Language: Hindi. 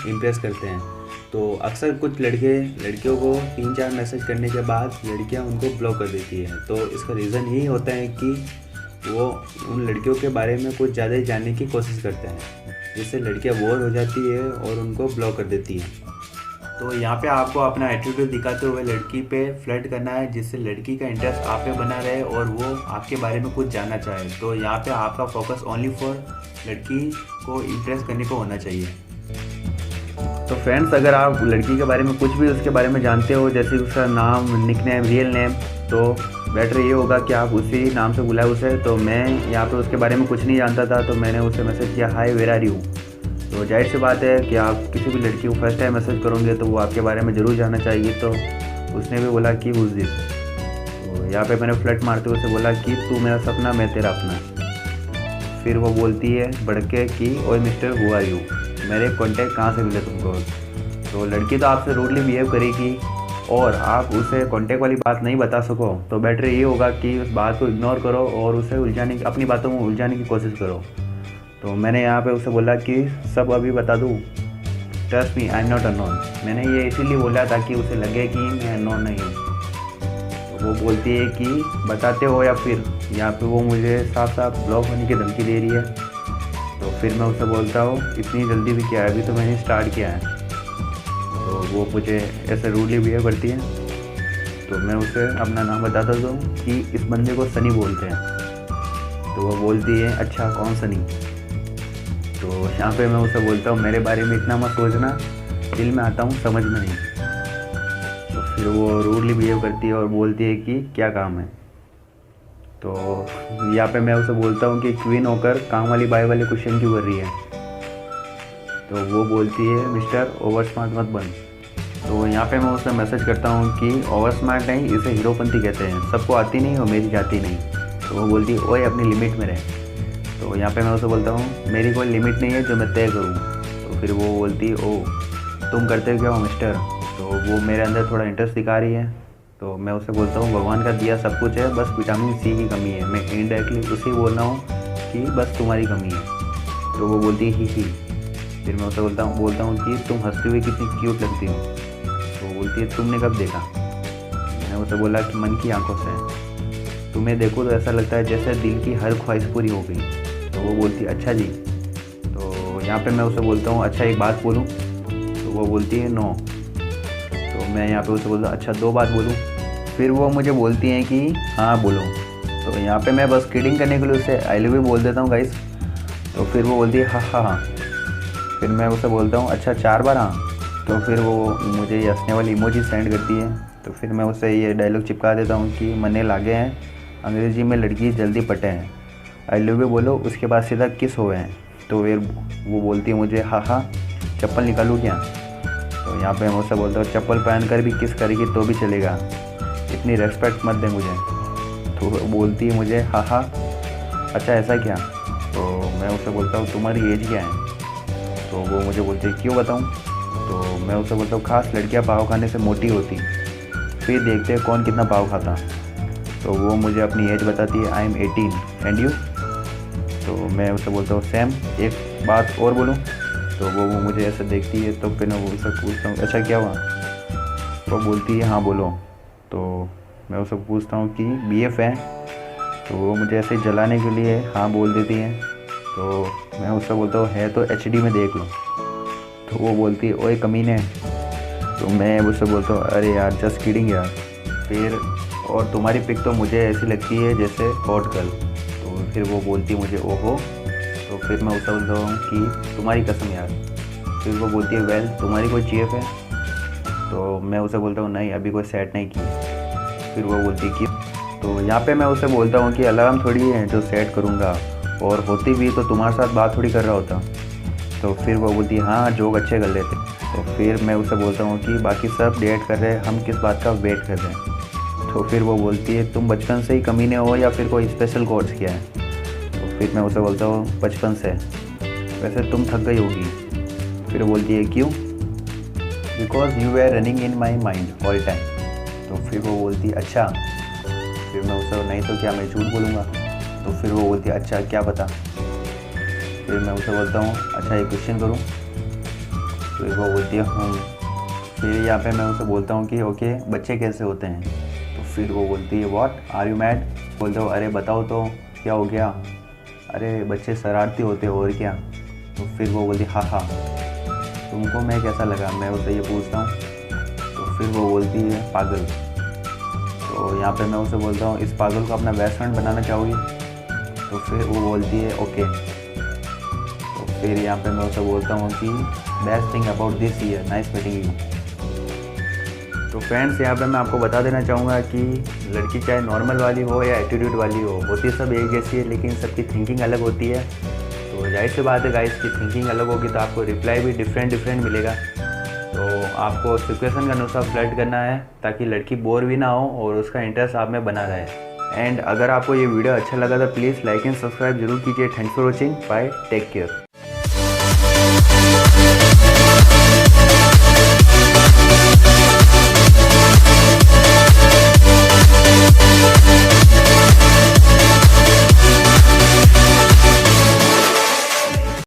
इम्प्रेस करते हैं। तो अक्सर कुछ लड़कियों को 3-4 मैसेज करने के बाद लड़कियां उनको ब्लॉक कर देती हैं। तो इसका रीज़न यही होता है कि वो उन लड़कियों के बारे में कुछ ज़्यादा ही जानने की कोशिश करते हैं, जिससे लड़कियां बोर हो जाती है और उनको ब्लॉक कर देती हैं। तो यहाँ पे आपको अपना एटीट्यूड दिखाते हुए लड़की पे फ्लर्ट करना है, जिससे लड़की का इंटरेस्ट आप पे बना रहे और वो आपके बारे में कुछ जानना चाहे। तो यहाँ पे आपका फोकस ओनली फॉर लड़की को इम्प्रेस करने को होना चाहिए। तो फ्रेंड्स, अगर आप लड़की के बारे में कुछ भी उसके बारे में जानते हो, जैसे उसका नाम, निकनेम, रियल नेम, तो बेटर ये होगा कि आप उसी नाम से बुलाए उसे। तो मैं यहाँ पे उसके बारे में कुछ नहीं जानता था, तो मैंने उसे मैसेज किया, हाय वेयर आर यू। तो जाहिर सी बात है कि आप किसी भी लड़की को फर्स्ट टाइम मैसेज करोगे तो वो आपके बारे में ज़रूर जानना चाहिए। तो उसने भी बोला कि हुज़ दिस। तो यहाँ पे मैंने फ्लर्ट मारते हुए उसे बोला कि तू मेरा सपना, मैं तेरा अपना। फिर वो बोलती है बढ़ के कि ओए मिस्टर हु आर यू, मेरे कॉन्टैक्ट कहाँ से मिले तुमको। तो लड़की तो आपसे रूडली बिहेव करेगी और आप उसे कॉन्टैक्ट वाली बात नहीं बता सको, तो बेटर ये होगा कि उस बात को इग्नोर करो और उसे अपनी बातों में उलझाने की कोशिश करो। तो मैंने यहाँ पे उसे बोला कि सब अभी बता दूँ, trust me I am not unknown. मैंने ये इसीलिए बोला ताकि उसे लगे कि मैं अननोन नहीं हूँ। तो वो बोलती है कि बताते हो या फिर, यहाँ पे वो मुझे साफ साफ ब्लॉक होने की धमकी दे रही है। तो फिर मैं उसे बोलता हूँ इतनी जल्दी भी क्या है, अभी तो मैंने स्टार्ट किया है। तो वो मुझे ऐसे रूडली बिहेव करती है। तो मैं उसे अपना नाम बताता हूँ कि इस बंदे को सनी बोलते हैं। तो वो बोलती है अच्छा कौन सनी। तो यहाँ पे मैं उसे बोलता हूँ मेरे बारे में इतना मत सोचना, दिल में आता हूँ समझ में नहीं। तो फिर वो रूडली बिहेव करती है और बोलती है कि क्या काम है। तो यहाँ पे मैं उसे बोलता हूँ कि क्वीन होकर काम वाली बाई वाले क्वेश्चन क्यों कर रही है। तो वो बोलती है मिस्टर ओवर स्मार्ट मत बन। तो यहाँ पे मैं उसे मैसेज करता हूँ कि ओवर स्मार्ट नहीं, इसे हीरोपंती कहते हैं, सबको आती नहीं और मेरी जाती नहीं। तो वो बोलती है ओए अपनी लिमिट में रहे। तो यहाँ पे मैं उसे बोलता हूँ मेरी कोई लिमिट नहीं है जो मैं तय करूँ। तो फिर वो बोलती है ओ तुम करते क्या हो मिस्टर। तो वो मेरे अंदर थोड़ा इंटरेस्ट दिखा रही है। तो मैं उसे बोलता हूँ भगवान का दिया सब कुछ है, बस विटामिन सी की कमी है। मैं इनडायरेक्टली उसे बोल रहा हूँ कि बस तुम्हारी कमी है। तो वो बोलती है ही। फिर मैं उसे बोलता हूँ कि तुम हंसती हुई कितनी क्यूट लगती हो। तो वो बोलती है तुमने कब देखा। मैंने उसे बोला कि मन की आंखों से, तुम्हें देखो तो ऐसा लगता है जैसे दिल की हर ख्वाहिश पूरी हो गई। तो वो बोलती है अच्छा जी। तो यहाँ पे मैं उसे बोलता हूँ अच्छा एक बात बोलूँ। तो वो बोलती है नो। तो मैं यहाँ पे उसे बोलता हूँ अच्छा 2 बात बोलूँ। फिर वो मुझे बोलती हैं कि हाँ बोलो। तो यहाँ पे मैं बस किडिंग करने के लिए उसे आई लव यू बोल देता हूँ गाइस। तो फिर वो बोलती है हाँ हाँ हाँ। फिर मैं उसे बोलता हूँ अच्छा 4 बार हाँ। तो फिर वो मुझे ये हंसने वाली इमोजी सेंड करती है। तो फिर मैं उसे ये डायलॉग चिपका देता हूँ कि मन्ने लागे हैं, अंग्रेज़ी में लड़की जल्दी पटे हैं, आई लव यू बोलो उसके बाद सीधा किस हो गए हैं। तो फिर वो बोलती है मुझे हाँ हाँ चप्पल निकालूँ क्या। तो यहाँ पे मैं उससे बोलता हूँ चप्पल पहन कर भी किस करेगी तो भी चलेगा, इतनी रेस्पेक्ट मत दे मुझे। तो वो बोलती है मुझे हाँ हाँ अच्छा ऐसा क्या। तो मैं उससे बोलता हूँ तुम्हारी एज क्या है। तो वो मुझे बोलती है क्यों बताऊँ। तो मैं उससे बोलता हूँ खास लड़कियाँ पाव खाने से मोटी होती, फिर देखते हैं कौन कितना पाव खाता। तो वो मुझे अपनी एज बताती है आई एम 18 एंड यू। तो मैं उससे बोलता हूँ सेम, एक बात और बोलूँ। तो वो मुझे ऐसे देखती है। तो फिर मैं उससे पूछता हूँ अच्छा क्या हुआ। तो बोलती है हाँ बोलो। तो मैं उससे पूछता हूँ कि BF है। तो वो मुझे ऐसे जलाने के लिए हाँ बोल देती है। तो मैं उससे बोलता हूँ है तो HD में देख लो। तो वो बोलती है ओए कमीने। तो मैं उससे बोलता हूँ अरे यार जस्ट किडिंग यार। फिर और तुम्हारी पिक तो मुझे ऐसी लगती है जैसे हॉट गर्ल। तो फिर वो बोलती है मुझे ओहो। तो फिर मैं उससे बोलता हूँ कि तुम्हारी कसम यार। फिर वो बोलती है वेल तुम्हारी कोई GF है। तो मैं उसे बोलता हूँ नहीं अभी कोई सेट नहीं की। फिर वो बोलती है कि तो यहाँ पे मैं उसे बोलता हूँ कि अलार्म थोड़ी है जो सेट करूँगा, और होती भी तो तुम्हारे साथ बात थोड़ी कर रहा होता। तो फिर वो बोलती है हाँ जोक अच्छे कर लेते। तो फिर मैं उसे बोलता हूँ कि बाकी सब डेट कर रहे हैं, हम किस बात का वेट कर रहे हैं। तो फिर वो बोलती है तुम बचपन से ही कमीने हो या फिर कोई स्पेशल कोर्स किया है। तो फिर मैं उसे बोलता हूँ बचपन से, वैसे तुम थक गई होगी। फिर बोलती है क्यों, because you are running in my mind all time. तो फिर वो बोलती है अच्छा। फिर मैं उसे नहीं तो क्या मैं झूठ बोलूँगा। तो फिर वो बोलती है अच्छा क्या पता। फिर मैं उसे बोलता हूँ अच्छा एक क्वेश्चन करूँ। फिर वो बोलती है हूँ। फिर यहाँ पे मैं उसे बोलता हूँ कि ओके बच्चे कैसे होते हैं। तो फिर वो बोलती है व्हाट आर यू मैड। बोलते हो अरे बताओ तो क्या हो गया। अरे बच्चे शरारती होते हो और क्या। तो फिर वो बोलती हाँ हाँ तुमको मैं कैसा लगा, मैं उसे ये पूछता हूँ। तो फिर वो बोलती है पागल। तो यहाँ पे मैं उसे बोलता हूँ इस पागल को अपना बेस्ट फ्रेंड बनाना चाहोगी। तो फिर वो बोलती है ओके। तो फिर यहाँ पे मैं उसे बोलता हूँ कि best thing about this year nice meeting you. तो फ्रेंड्स यहाँ पे मैं आपको बता देना चाहूँगा कि लड़की चाहे नॉर्मल वाली हो या एटीट्यूड वाली हो, होती सब एक जैसी है, लेकिन सबकी थिंकिंग अलग होती है। तो जाहिर सी बात है गाइस की थिंकिंग अलग होगी तो आपको रिप्लाई भी डिफरेंट मिलेगा। तो आपको सिचुएशन के अनुसार फ्लर्ट करना है ताकि लड़की बोर भी ना हो और उसका इंटरेस्ट आप में बना रहे। एंड अगर आपको ये वीडियो अच्छा लगा तो प्लीज़ लाइक एंड सब्सक्राइब जरूर कीजिए। Thanks for watching, bye, take care.